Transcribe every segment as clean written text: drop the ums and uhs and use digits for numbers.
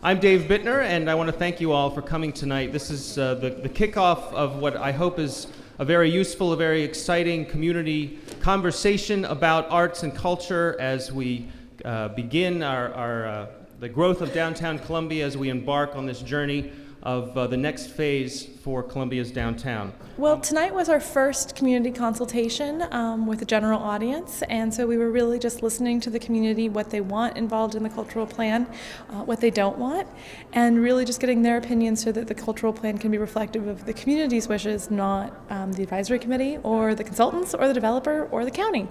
I'm Dave Bittner, and I want to thank you all for coming tonight. This is the kickoff of what I hope is a very useful, a very exciting community conversation about arts and culture as we begin the growth of downtown Columbia, as we embark on this journey of the next phase for Columbia's downtown. Well, tonight was our first community consultation with the general audience, and so we were really just listening to the community, what they want involved in the cultural plan, what they don't want, and really just getting their opinions so that the cultural plan can be reflective of the community's wishes, not the advisory committee or the consultants or the developer or the county.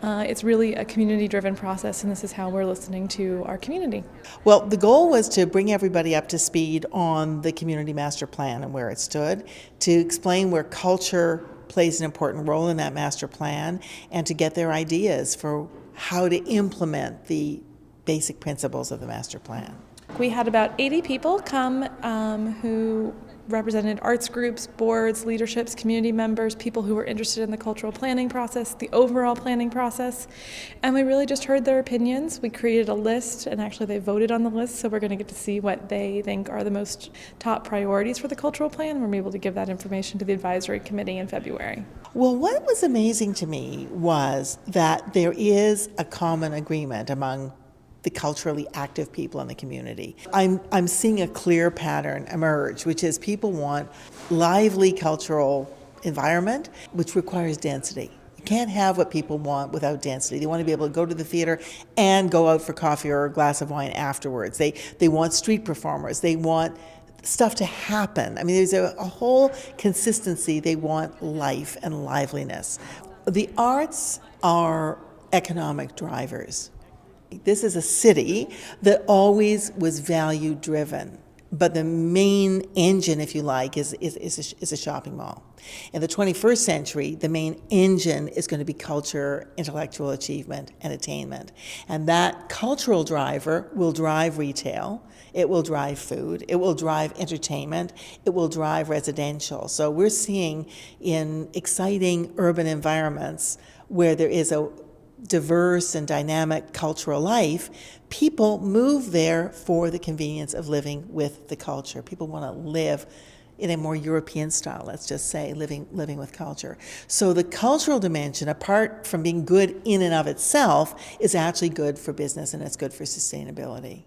It's really a community-driven process, and this is how we're listening to our community. Well, the goal was to bring everybody up to speed on the community master plan and where it stood, to explain where culture plays an important role in that master plan, and to get their ideas for how to implement the basic principles of the master plan. We had about 80 people come who represented arts groups, boards, leaderships, community members, people who were interested in the cultural planning process, the overall planning process, and we really just heard their opinions. We created a list, and actually they voted on the list, so we're going to get to see what they think are the most top priorities for the cultural plan. We're able to give that information to the advisory committee in February. Well, what was amazing to me was that there is a common agreement among the culturally active people in the community. I'm seeing a clear pattern emerge, which is people want lively cultural environment, which requires density. You can't have what people want without density. They want to be able to go to the theater and go out for coffee or a glass of wine afterwards. They want street performers. They want stuff to happen. I mean, there's a whole consistency. They want life and liveliness. The arts are economic drivers. This is a city that always was value driven, but the main engine, if you like, is a shopping mall. In the 21st century, the main engine is going to be culture, intellectual achievement, and attainment. And that cultural driver will drive retail, it will drive food, it will drive entertainment, it will drive residential. So we're seeing in exciting urban environments where there is a diverse and dynamic cultural life, people move there for the convenience of living with the culture. People want to live in a more European style, let's just say, living with culture. So the cultural dimension, apart from being good in and of itself, is actually good for business, and it's good for sustainability.